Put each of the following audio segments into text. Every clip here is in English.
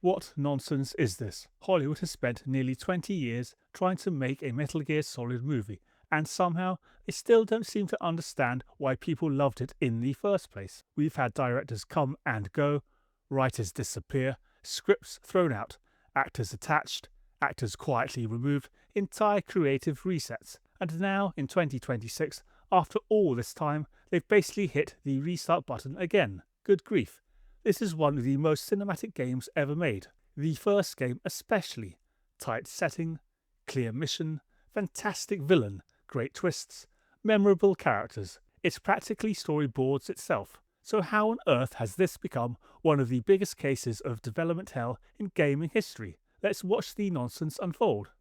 What nonsense is this? Hollywood has spent nearly 20 years trying to make a Metal Gear Solid movie, and somehow they still don't seem to understand why people loved it in the first place. We've had directors come and go, writers disappear, scripts thrown out, actors attached, actors quietly removed, entire creative resets. And now, in 2026, after all this time, they've basically hit the restart button again. Good grief. This is one of the most cinematic games ever made. The first game especially. Tight setting, clear mission, fantastic villain, great twists, memorable characters. It practically storyboards itself. So how on earth has this become one of the biggest cases of development hell in gaming history? Let's watch the nonsense unfold.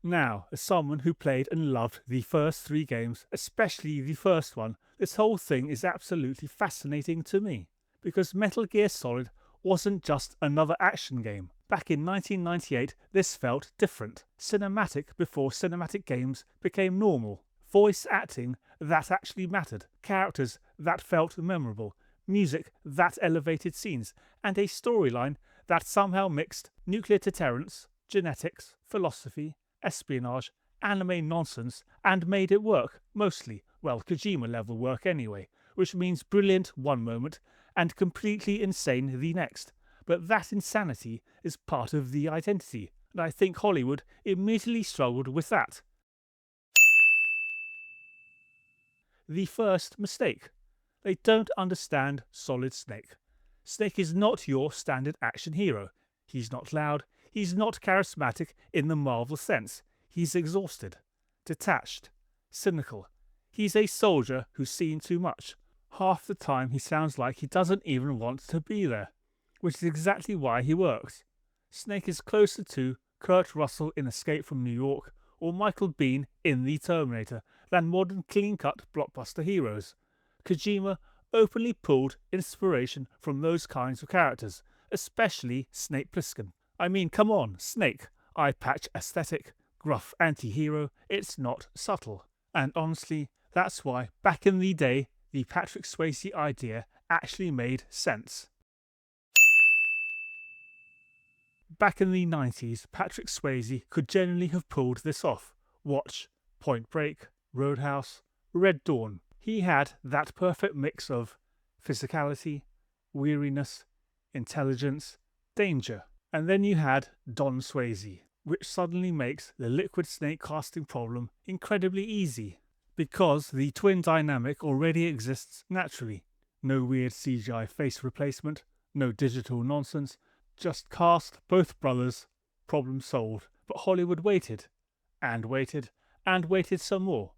Now, as someone who played and loved the first three games, especially the first one, this whole thing is absolutely fascinating to me. Because Metal Gear Solid wasn't just another action game. Back in 1998, this felt different. Cinematic before cinematic games became normal. Voice acting that actually mattered. Characters that felt memorable. Music that elevated scenes. And a storyline that somehow mixed nuclear deterrence, genetics, philosophy, espionage, anime nonsense, and made it work, mostly, well, Kojima level work anyway, which means brilliant one moment and completely insane the next. But that insanity is part of the identity, and I think Hollywood immediately struggled with that. The first mistake. They don't understand Solid Snake. Snake is not your standard action hero. He's not loud, he's not charismatic in the Marvel sense. He's exhausted, detached, cynical. He's a soldier who's seen too much. Half the time he sounds like he doesn't even want to be there, which is exactly why he works. Snake is closer to Kurt Russell in Escape from New York or Michael Biehn in The Terminator than modern clean-cut blockbuster heroes. Kojima openly pulled inspiration from those kinds of characters, especially Snake Plissken. I mean, come on, Snake, eye patch aesthetic, gruff anti-hero, it's not subtle. And honestly, that's why back in the day, the Patrick Swayze idea actually made sense. Back in the 90s, Patrick Swayze could genuinely have pulled this off. Watch Point Break, Roadhouse, Red Dawn. He had that perfect mix of physicality, weariness, intelligence, danger. And then you had Don Swayze, which suddenly makes the Liquid Snake casting problem incredibly easy, because the twin dynamic already exists naturally. No weird CGI face replacement, no digital nonsense, just cast both brothers, problem solved. But Hollywood waited, and waited, and waited some more.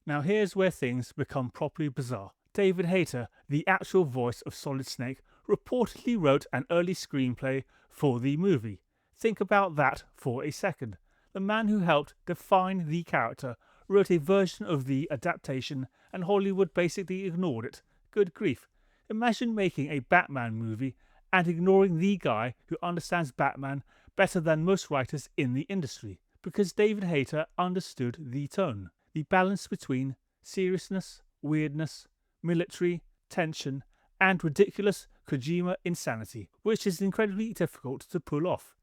Now here's where things become properly bizarre. David Hayter, the actual voice of Solid Snake, reportedly wrote an early screenplay for the movie. Think about that for a second. The man who helped define the character wrote a version of the adaptation and Hollywood basically ignored it. Good grief. Imagine making a Batman movie and ignoring the guy who understands Batman better than most writers in the industry. Because David Hayter understood the tone. The balance between seriousness, weirdness, military, tension, and ridiculous Kojima insanity, which is incredibly difficult to pull off.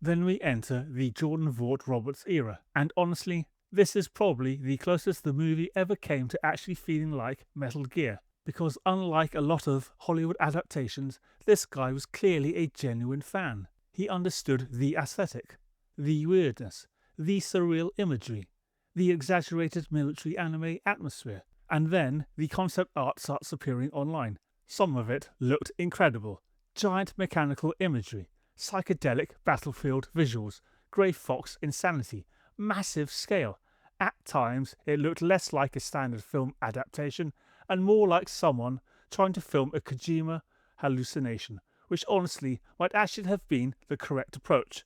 Then we enter the Jordan Vogt-Roberts era, and honestly, this is probably the closest the movie ever came to actually feeling like Metal Gear, because unlike a lot of Hollywood adaptations, this guy was clearly a genuine fan. He understood the aesthetic, the weirdness, the surreal imagery, the exaggerated military anime atmosphere, and then the concept art starts appearing online. Some of it looked incredible. Giant mechanical imagery, psychedelic battlefield visuals, Grey Fox insanity, massive scale. At times, it looked less like a standard film adaptation and more like someone trying to film a Kojima hallucination, which honestly might actually have been the correct approach.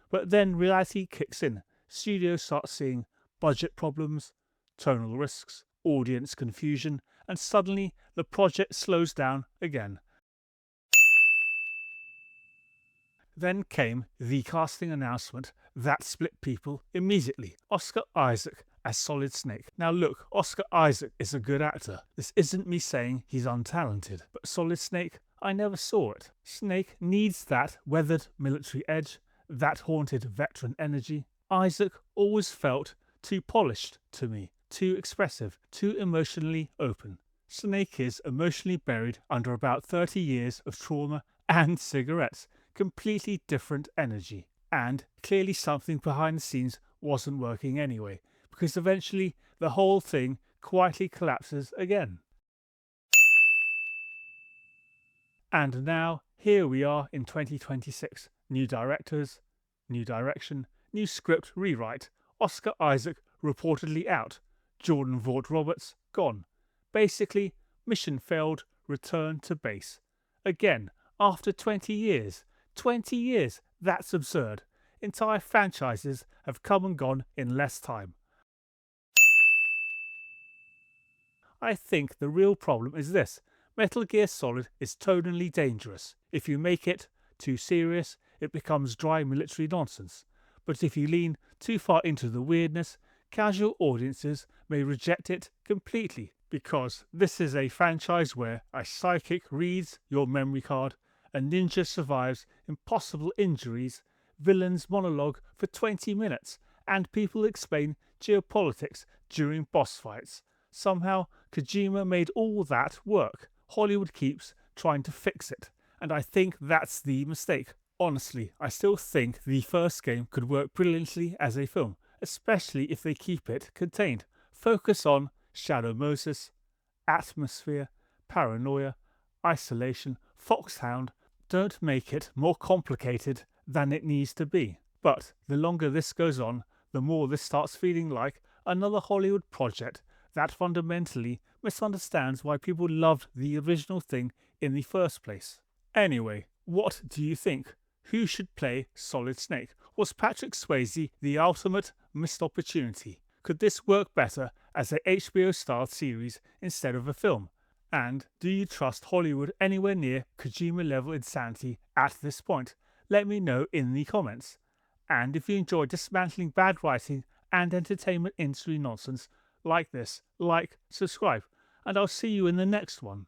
But then reality kicks in. Studios start seeing budget problems, tonal risks, audience confusion, and suddenly the project slows down again. Then came the casting announcement that split people immediately. Oscar Isaac as Solid Snake. Now look, Oscar Isaac is a good actor. This isn't me saying he's untalented, but Solid Snake, I never saw it. Snake needs that weathered military edge, that haunted veteran energy. Isaac always felt too polished to me, too expressive, too emotionally open. Snake is emotionally buried under about 30 years of trauma and cigarettes. Completely different energy. And clearly something behind the scenes wasn't working anyway, because eventually the whole thing quietly collapses again. And now, here we are in 2026. New directors, new direction, new script rewrite. Oscar Isaac reportedly out. Jordan Vogt-Roberts gone. Basically, mission failed, return to base. Again, after 20 years. 20 years, that's absurd. Entire franchises have come and gone in less time. I think the real problem is this. Metal Gear Solid is tonally dangerous. If you make it too serious, it becomes dry military nonsense. But if you lean too far into the weirdness, casual audiences may reject it completely, because this is a franchise where a psychic reads your memory card, a ninja survives impossible injuries, villains monologue for 20 minutes, and people explain geopolitics during boss fights. Somehow, Kojima made all that work. Hollywood keeps trying to fix it, and I think that's the mistake. Honestly, I still think the first game could work brilliantly as a film, especially if they keep it contained. Focus on Shadow Moses, atmosphere, paranoia, isolation, foxhound. Don't make it more complicated than it needs to be. But the longer this goes on, the more this starts feeling like another Hollywood project that fundamentally misunderstands why people loved the original thing in the first place. Anyway, what do you think? Who should play Solid Snake? Was Patrick Swayze the ultimate missed opportunity? Could this work better as a HBO-style series instead of a film? And do you trust Hollywood anywhere near Kojima-level insanity at this point? Let me know in the comments. And if you enjoy dismantling bad writing and entertainment industry nonsense like this, like, subscribe, and I'll see you in the next one.